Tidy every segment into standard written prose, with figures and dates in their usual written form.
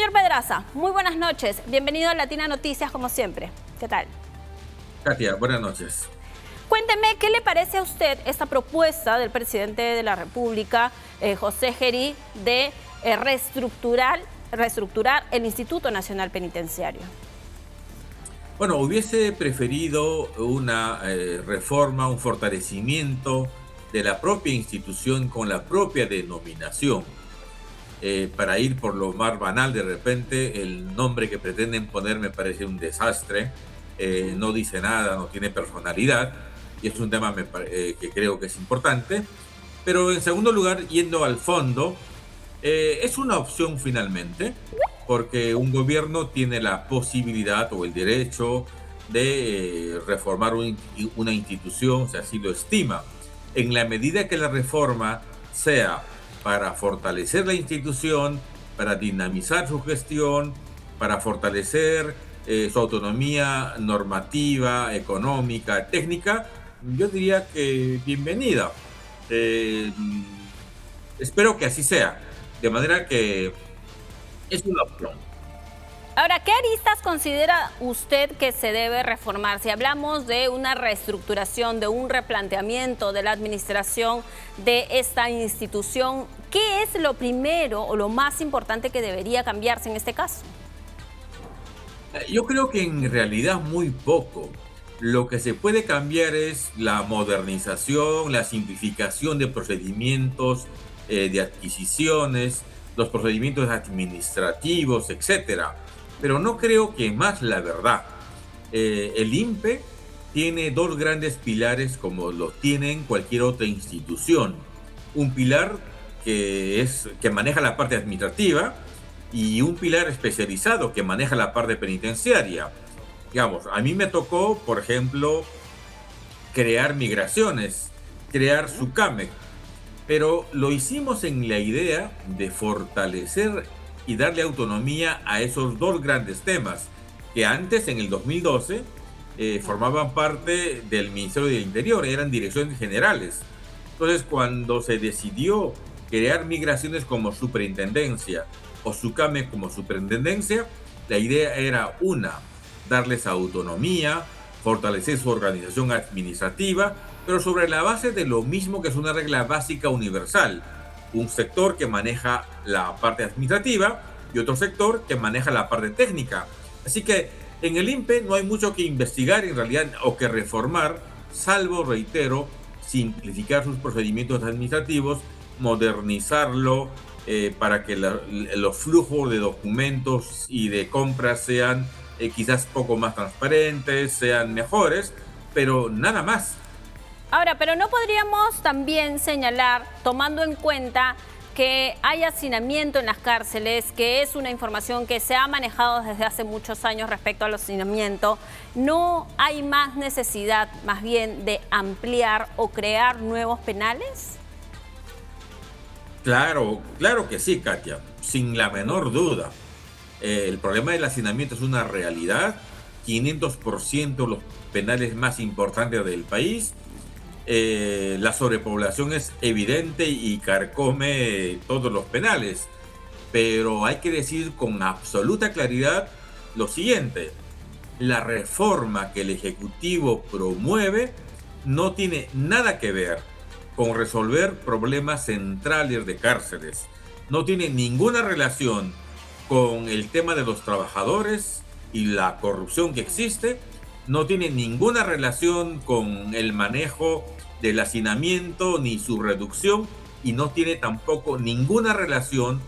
Señor Pedraza, muy buenas noches. Bienvenido a Latina Noticias, como siempre. ¿Qué tal? Katia, buenas noches. Cuénteme, ¿qué le parece a usted esta propuesta del presidente de la República, José Gerí, de reestructurar el Instituto Nacional Penitenciario? Bueno, hubiese preferido una reforma, un fortalecimiento de la propia institución con la propia denominación. Para ir por lo más banal, de repente, el nombre que pretenden poner me parece un desastre. No dice nada, no tiene personalidad, y es un tema que creo que es importante. Pero en segundo lugar, yendo al fondo, es una opción finalmente, porque un gobierno tiene la posibilidad o el derecho de reformar una institución, si así lo estima, en la medida que la reforma sea para fortalecer la institución, para dinamizar su gestión, para fortalecer su autonomía normativa, económica, técnica. Yo diría que bienvenida. Eh, Espero que así sea, de manera que es una opción. Ahora, ¿qué aristas considera usted que se debe reformar? Si hablamos de una reestructuración, de un replanteamiento de la administración de esta institución, ¿qué es lo primero o lo más importante que debería cambiarse en este caso? Yo creo que en realidad muy poco. Lo que se puede cambiar es la modernización, la simplificación de procedimientos, de adquisiciones, los procedimientos administrativos, etcétera. Pero no creo que más, la verdad. El INPE tiene dos grandes pilares como lo tienen cualquier otra institución. Un pilar que maneja la parte administrativa y un pilar especializado que maneja la parte penitenciaria. Digamos, a mí me tocó, por ejemplo, crear migraciones, crear SUCAME, pero lo hicimos en la idea de fortalecer y darle autonomía a esos dos grandes temas que antes, en el 2012, formaban parte del Ministerio del Interior, eran direcciones generales. Entonces, cuando se decidió crear migraciones como superintendencia o SUCAME como superintendencia, la idea era darles autonomía, fortalecer su organización administrativa, pero sobre la base de lo mismo que es una regla básica universal. Un sector que maneja la parte administrativa y otro sector que maneja la parte técnica. Así que en el INPE no hay mucho que investigar en realidad o que reformar, salvo, reitero, simplificar sus procedimientos administrativos, modernizarlo para que los flujos de documentos y de compras sean quizás poco más transparentes, sean mejores, pero nada más. Ahora, pero no podríamos también señalar, tomando en cuenta que hay hacinamiento en las cárceles, que es una información que se ha manejado desde hace muchos años respecto al hacinamiento, ¿no hay más necesidad, más bien, de ampliar o crear nuevos penales? Claro, claro que sí, Katia, sin la menor duda. El problema del hacinamiento es una realidad. 500% los penales más importantes del país. La sobrepoblación es evidente y carcome todos los penales. Pero hay que decir con absoluta claridad lo siguiente. La reforma que el Ejecutivo promueve no tiene nada que ver con resolver problemas centrales de cárceles. No tiene ninguna relación con el tema de los trabajadores y la corrupción que existe. No tiene ninguna relación con el manejo del hacinamiento ni su reducción, y no tiene tampoco ninguna relación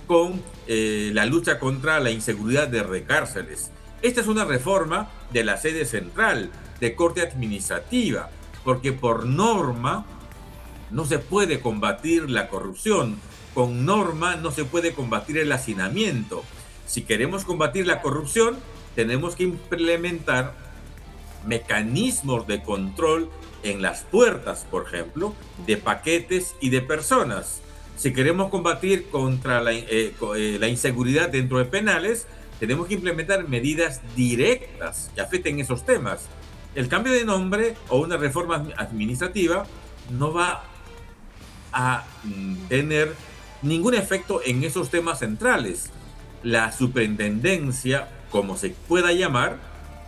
con la lucha contra la inseguridad de recárceles. Esta es una reforma de la sede central, de corte administrativa, porque por norma no se puede combatir la corrupción, con norma no se puede combatir el hacinamiento. Si queremos combatir la corrupción, tenemos que implementar mecanismos de control en las puertas, por ejemplo, de paquetes y de personas. Si queremos combatir contra la inseguridad dentro de penales, tenemos que implementar medidas directas que afecten esos temas. El cambio de nombre o una reforma administrativa no va a tener ningún efecto en esos temas centrales. la superintendencia, como se pueda llamar,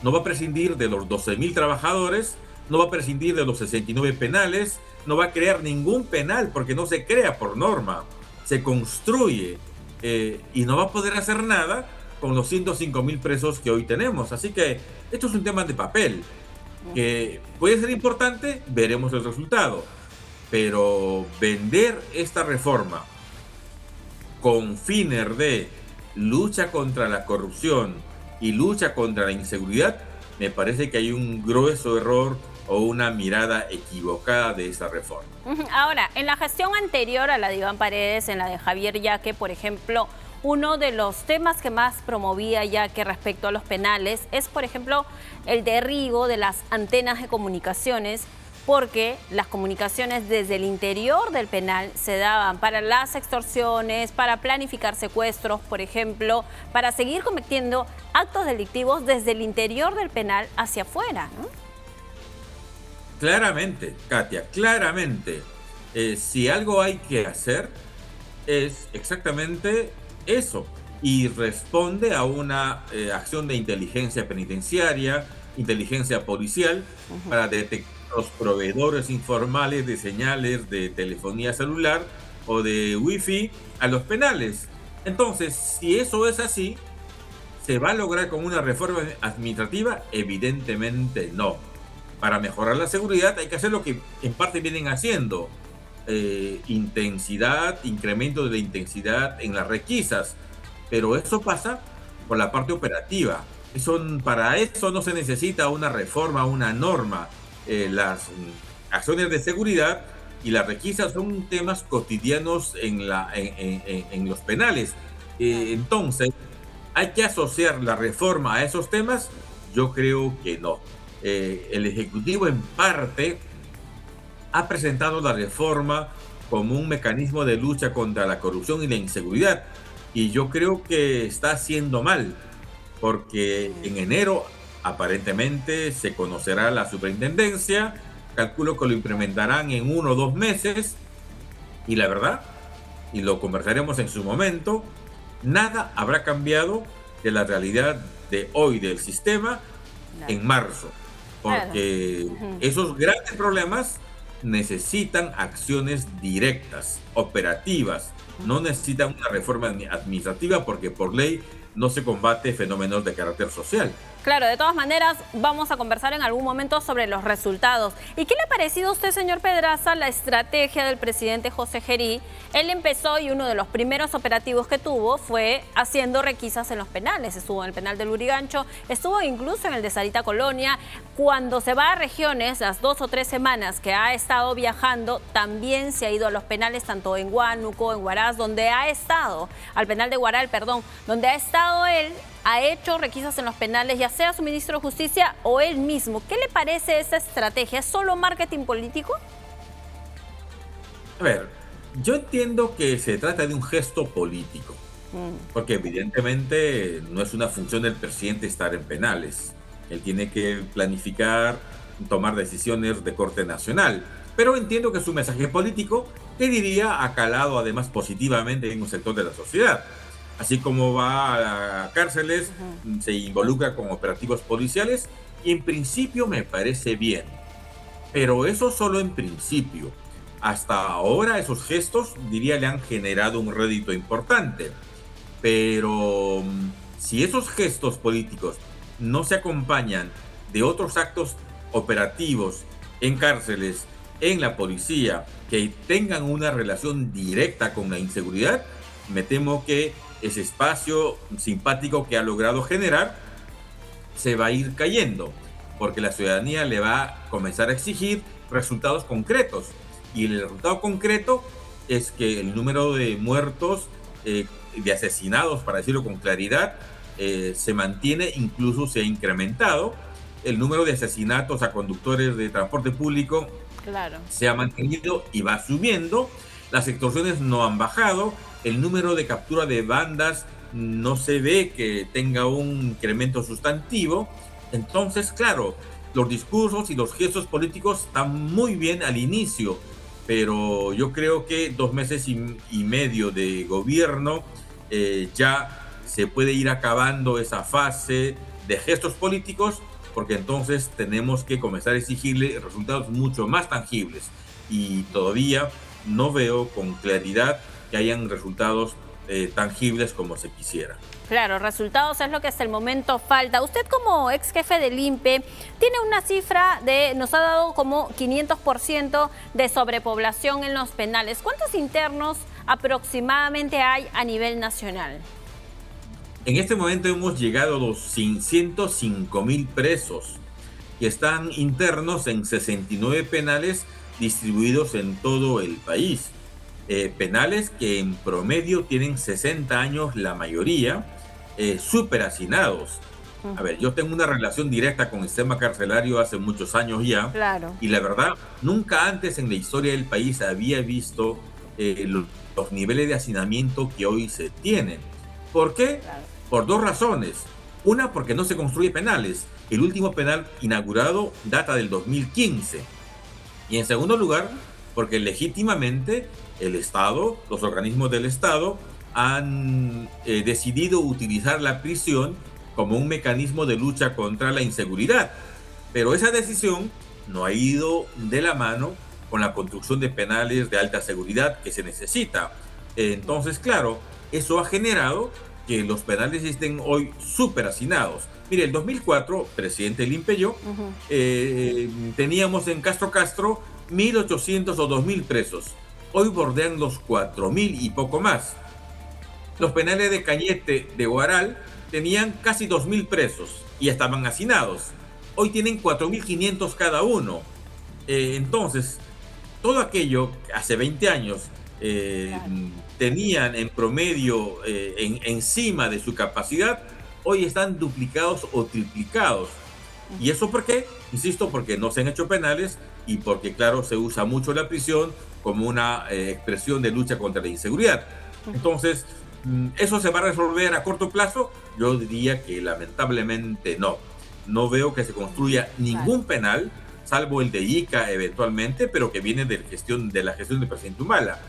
no va a prescindir de los 12.000 trabajadores, no va a prescindir de los 69 penales, no va a crear ningún penal porque no se crea por norma, se construye, y no va a poder hacer nada con los 105.000 presos que hoy tenemos. Así que esto es un tema de papel que puede ser importante, veremos el resultado, pero vender esta reforma con fines de lucha contra la corrupción y lucha contra la inseguridad, me parece que hay un grueso error o una mirada equivocada de esa reforma. Ahora, en la gestión anterior a la de Iván Paredes, en la de Javier Yaque, por ejemplo, uno de los temas que más promovía Yaque respecto a los penales es, por ejemplo, el derribo de las antenas de comunicaciones, porque las comunicaciones desde el interior del penal se daban para las extorsiones, para planificar secuestros, por ejemplo, para seguir cometiendo actos delictivos desde el interior del penal hacia afuera, ¿no? Claramente, Katia, claramente, si algo hay que hacer es exactamente eso, y responde a una acción de inteligencia penitenciaria, inteligencia policial, para detectar los proveedores informales de señales de telefonía celular o de wifi a los penales. Entonces, si eso es así, ¿se va a lograr con una reforma administrativa? Evidentemente no. Para mejorar la seguridad hay que hacer lo que en parte vienen haciendo. Incremento de la intensidad en las requisas. Pero eso pasa por la parte operativa. Para eso no se necesita una reforma, una norma. Las acciones de seguridad y las requisas son temas cotidianos en los penales. Entonces, ¿hay que asociar la reforma a esos temas? Yo creo que no. El Ejecutivo en parte ha presentado la reforma como un mecanismo de lucha contra la corrupción y la inseguridad, y yo creo que está haciendo mal, porque en enero aparentemente se conocerá la superintendencia, calculo que lo implementarán en 1 o 2 meses, y la verdad, y lo conversaremos en su momento, nada habrá cambiado de la realidad de hoy del sistema en marzo, porque esos grandes problemas necesitan acciones directas, operativas, no necesitan una reforma administrativa, porque por ley no se combate fenómenos de carácter social. Claro, de todas maneras, vamos a conversar en algún momento sobre los resultados. ¿Y qué le ha parecido a usted, señor Pedraza, la estrategia del presidente José Gerí? Él empezó y uno de los primeros operativos que tuvo fue haciendo requisas en los penales. Estuvo en el penal del Lurigancho, estuvo incluso en el de Sarita Colonia. Cuando se va a regiones, las 2 o 3 semanas que ha estado viajando, también se ha ido a los penales, tanto en Huánuco, en Huaraz, donde ha estado, al penal de Huaral, perdón, donde ha estado él, ha hecho requisas en los penales, ya sea su ministro de Justicia o él mismo. ¿Qué le parece esa estrategia? ¿Es solo marketing político? A ver, yo entiendo que se trata de un gesto político, porque evidentemente no es una función del presidente estar en penales. Él tiene que planificar, tomar decisiones de corte nacional. Pero entiendo que su mensaje político, que diría, ha calado además positivamente en un sector de la sociedad. Así como va a cárceles, se involucra con operativos policiales, y en principio me parece bien. Pero eso solo en principio. Hasta ahora esos gestos, diría, le han generado un rédito importante. Pero si esos gestos políticos no se acompañan de otros actos operativos en cárceles, en la policía, que tengan una relación directa con la inseguridad, me temo que ese espacio simpático que ha logrado generar se va a ir cayendo, porque la ciudadanía le va a comenzar a exigir resultados concretos. Y el resultado concreto es que el número de muertos, de asesinados, para decirlo con claridad, se mantiene, incluso se ha incrementado. El número de asesinatos a conductores de transporte público se ha mantenido y va subiendo. Las extorsiones no han bajado. El número de captura de bandas no se ve que tenga un incremento sustantivo. Entonces, claro, los discursos y los gestos políticos están muy bien al inicio, pero yo creo que 2 meses y medio de gobierno ya se puede ir acabando esa fase de gestos políticos, porque entonces tenemos que comenzar a exigirle resultados mucho más tangibles. Y todavía no veo con claridad que hayan resultados tangibles como se quisiera. Claro, resultados es lo que hasta el momento falta. Usted como ex jefe del INPE tiene una cifra nos ha dado como 500% de sobrepoblación en los penales. ¿Cuántos internos aproximadamente hay a nivel nacional? En este momento hemos llegado a los 105.000 presos que están internos en 69 penales distribuidos en todo el país. Penales que en promedio tienen 60 años la mayoría, súper hacinados. A ver, yo tengo una relación directa con el sistema carcelario hace muchos años ya. Claro. Y la verdad, nunca antes en la historia del país había visto los niveles de hacinamiento que hoy se tienen. ¿Por qué? Claro. Por dos razones. Una, porque no se construye penales. El último penal inaugurado data del 2015. Y en segundo lugar, porque legítimamente el Estado, los organismos del Estado, han decidido utilizar la prisión como un mecanismo de lucha contra la inseguridad. Pero esa decisión no ha ido de la mano con la construcción de penales de alta seguridad que se necesita. Entonces, claro, eso ha generado que los penales estén hoy súper hacinados. Mire, el 2004, presidente del INPE y yo, teníamos en Castro 1.800 o 2.000 presos. Hoy bordean los 4.000 y poco más. Los penales de Cañete, de Huaral, tenían casi 2.000 presos y estaban hacinados. Hoy tienen 4.500 cada uno. Entonces, todo aquello que hace 20 años tenían en promedio encima de su capacidad, hoy están duplicados o triplicados. ¿Y eso por qué? Insisto, porque no se han hecho penales y porque, claro, se usa mucho la prisión como una expresión de lucha contra la inseguridad. Entonces, ¿eso se va a resolver a corto plazo? Yo diría que lamentablemente no. No veo que se construya ningún penal, salvo el de Ica eventualmente, pero que viene de la gestión del presidente Humala.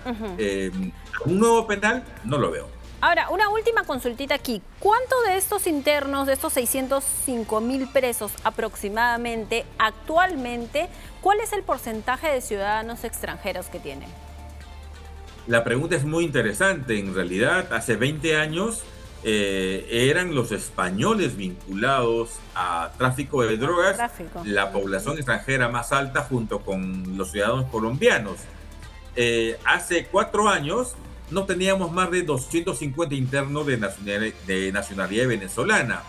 Un nuevo penal no lo veo. Ahora, una última consultita aquí. ¿Cuánto de estos internos, de estos 605.000 presos aproximadamente, actualmente, cuál es el porcentaje de ciudadanos extranjeros que tienen? La pregunta es muy interesante. En realidad, hace 20 años eran los españoles vinculados a tráfico de drogas, la población extranjera más alta junto con los ciudadanos colombianos. Hace 4 años no teníamos más de 250 internos de nacionalidad venezolana.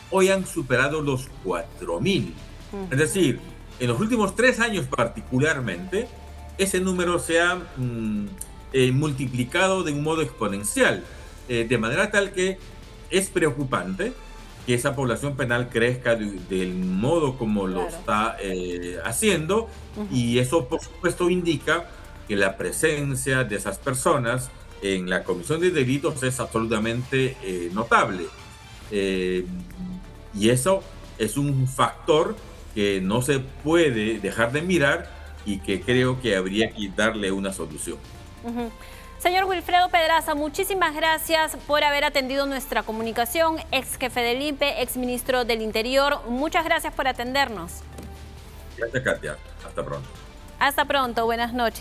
Hoy han superado los 4.000. Es decir, en los últimos 3 años particularmente, ese número se ha multiplicado de un modo exponencial, de manera tal que es preocupante que esa población penal crezca del modo como lo está haciendo, y eso por supuesto indica que la presencia de esas personas en la comisión de delitos es absolutamente notable, y eso es un factor que no se puede dejar de mirar y que creo que habría que darle una solución. Señor Wilfredo Pedraza, muchísimas gracias por haber atendido nuestra comunicación, ex jefe del INPE, ex ministro del Interior. Muchas gracias por atendernos. Gracias, Katia. Hasta pronto. Hasta pronto, buenas noches.